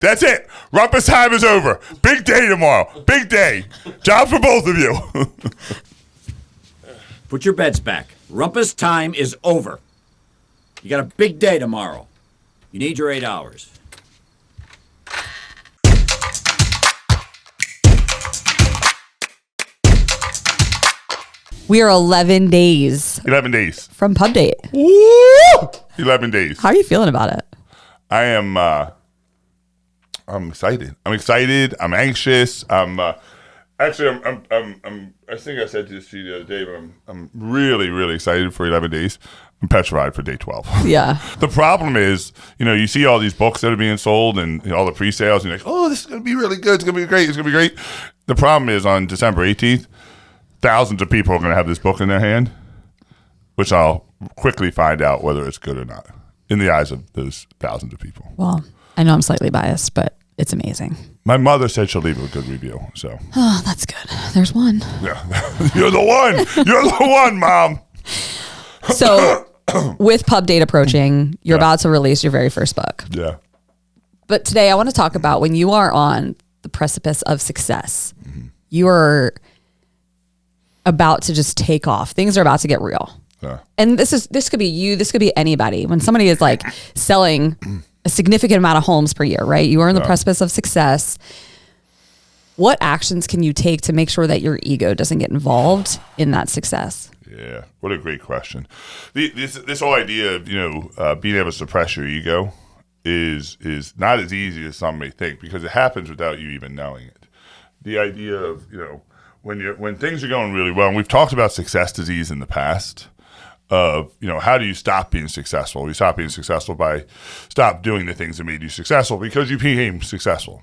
That's it. Rumpus time is over. Big day tomorrow. Big day. Job for both of you. Put your bets back. Rumpus time is over. You got a big day tomorrow. You need your 8 hours. We are 11 days 11 days. from pub date. Woo! 11 days. How are you feeling about it? I am, I'm excited. I'm anxious. Actually, I think I said this to you the other day, but I'm really, really excited for 11 days. I'm petrified for day 12. Yeah. The problem is, you see all these books that are being sold and all the pre-sales, and you're like, oh, this is going to be really good. It's going to be great. It's going to be great. The problem is on December 18th, thousands of people are going to have this book in their hand, which I'll quickly find out whether it's good or not in the eyes of those thousands of people. Well, I know I'm slightly biased, but it's amazing. My mother said she'll leave a good review, so. Oh, that's good. There's one. Yeah. You're the one. You're the one, Mom. So with pub date approaching, you're about to release your very first book. Yeah. But today I want to talk about when you are on the precipice of success, you are about to just take off. Things are about to get real. Yeah. And this could be you, this could be anybody. When somebody is like selling a significant amount of homes per year, right? You are on the precipice of success. What actions can you take to make sure that your ego doesn't get involved in that success? Yeah, what a great question. This whole idea of being able to suppress your ego is not as easy as some may think, because it happens without you even knowing it. The idea of when things are going really well, and we've talked about success disease in the past. Of how do you stop being successful? You stop being successful by stop doing the things that made you successful because you became successful.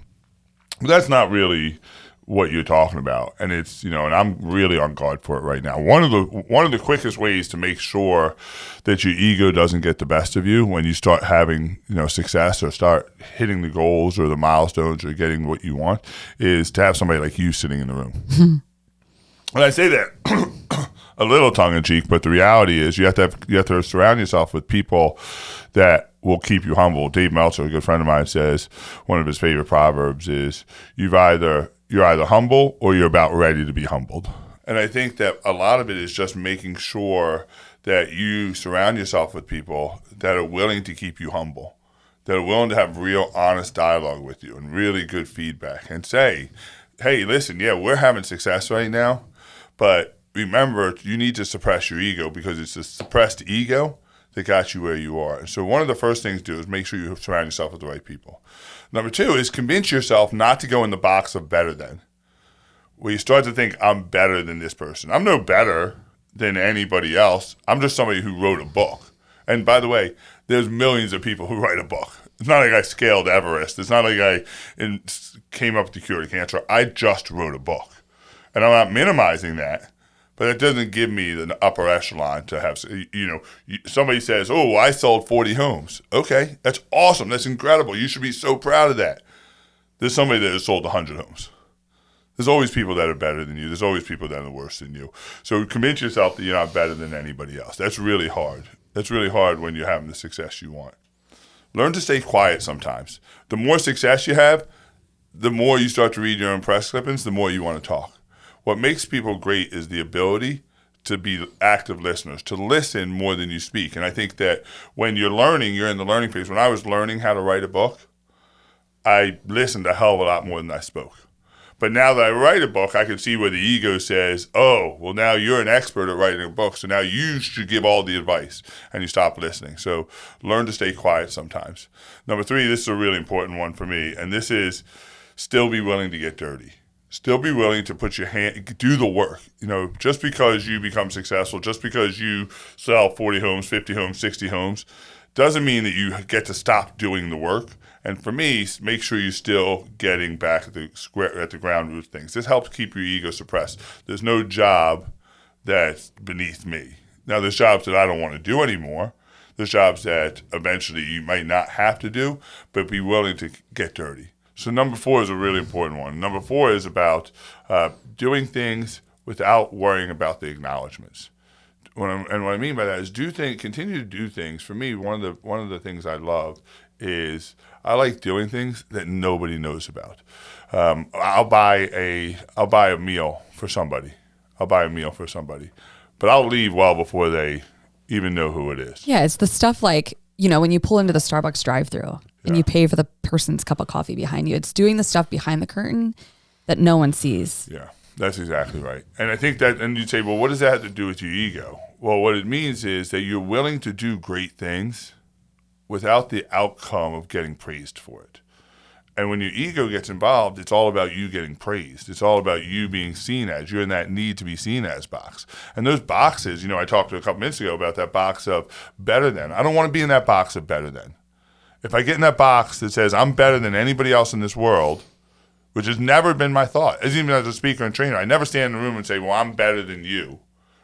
But that's not really what you're talking about, and it's and I'm really on guard for it right now. One of the quickest ways to make sure that your ego doesn't get the best of you when you start having success or start hitting the goals or the milestones or getting what you want is to have somebody like you sitting in the room. And I say that a little tongue in cheek, but the reality is you have to surround yourself with people that will keep you humble. Dave Meltzer, a good friend of mine, says one of his favorite proverbs is you're either humble or you're about ready to be humbled. And I think that a lot of it is just making sure that you surround yourself with people that are willing to keep you humble, that are willing to have real honest dialogue with you and really good feedback and say, hey, listen, yeah, we're having success right now, but remember, you need to suppress your ego because it's a suppressed ego that got you where you are. So one of the first things to do is make sure you surround yourself with the right people. Number two is convince yourself not to go in the box of better than, where you start to think, I'm better than this person. I'm no better than anybody else. I'm just somebody who wrote a book. And by the way, there's millions of people who write a book. It's not like I scaled Everest. It's not like I came up with the cure to cancer. I just wrote a book. And I'm not minimizing that. But it doesn't give me the upper echelon to have, somebody says, oh, I sold 40 homes. Okay, that's awesome. That's incredible. You should be so proud of that. There's somebody that has sold 100 homes. There's always people that are better than you. There's always people that are worse than you. So convince yourself that you're not better than anybody else. That's really hard. That's really hard when you're having the success you want. Learn to stay quiet sometimes. The more success you have, the more you start to read your own press clippings, the more you want to talk. What makes people great is the ability to be active listeners, to listen more than you speak. And I think that when you're learning, you're in the learning phase. When I was learning how to write a book, I listened a hell of a lot more than I spoke. But now that I write a book, I can see where the ego says, oh, well, now you're an expert at writing a book, so now you should give all the advice, and you stop listening. So learn to stay quiet sometimes. Number three, this is a really important one for me, and this is still be willing to get dirty. Still be willing to put your hand, do the work. Just because you become successful, just because you sell 40 homes, 50 homes, 60 homes, doesn't mean that you get to stop doing the work. And for me, make sure you're still getting back at the ground root things. This helps keep your ego suppressed. There's no job that's beneath me. Now, there's jobs that I don't want to do anymore. There's jobs that eventually you might not have to do, but be willing to get dirty. So number 4 is a really important one. Number 4 is about doing things without worrying about the acknowledgments. What I mean by that is continue to do things. For me, one of the things I love is I like doing things that nobody knows about. I'll buy a meal for somebody. But I'll leave well before they even know who it is. Yeah, it's the stuff like, when you pull into the Starbucks drive-thru and you pay for the person's cup of coffee behind you. It's doing the stuff behind the curtain that no one sees. Yeah, that's exactly right. And I think that, and you'd say, well, what does that have to do with your ego? Well, what it means is that you're willing to do great things without the outcome of getting praised for it. And when your ego gets involved, it's all about you getting praised. It's all about you being seen as. You're in that need to be seen as box. And those boxes, I talked to a couple minutes ago about that box of better than. I don't want to be in that box of better than. If I get in that box that says I'm better than anybody else in this world, which has never been my thought, even as a speaker and trainer, I never stand in the room and say, well, I'm better than you.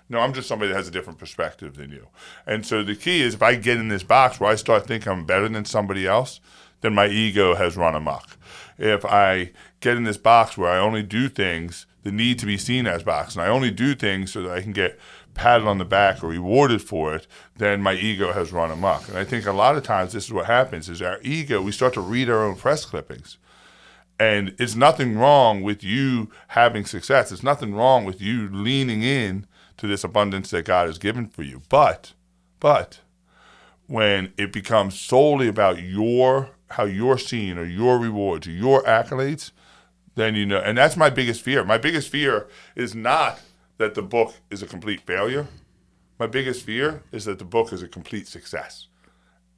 No, I'm just somebody that has a different perspective than you. And so the key is if I get in this box where I start thinking I'm better than somebody else, then my ego has run amok. If I get in this box where I only do things that need to be seen as box, and I only do things so that I can get patted on the back or rewarded for it, then my ego has run amok. And I think a lot of times this is what happens, is our ego, we start to read our own press clippings. And it's nothing wrong with you having success. It's nothing wrong with you leaning in to this abundance that God has given for you. But when it becomes solely about how you're seen or your rewards or your accolades, then and that's my biggest fear. My biggest fear is not that the book is a complete failure. My biggest fear is that the book is a complete success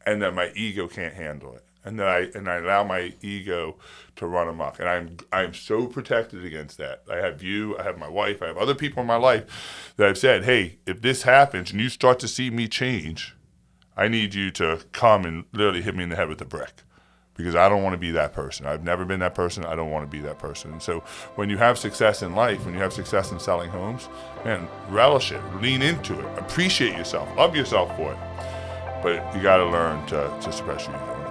and that my ego can't handle it. And I allow my ego to run amok. And I'm so protected against that. I have you, I have my wife, I have other people in my life that I've said, hey, if this happens and you start to see me change, I need you to come and literally hit me in the head with a brick. Because I don't want to be that person. I've never been that person. I don't want to be that person. And so when you have success in life, when you have success in selling homes, man, relish it, lean into it, appreciate yourself, love yourself for it. But you got to learn to suppress your ego.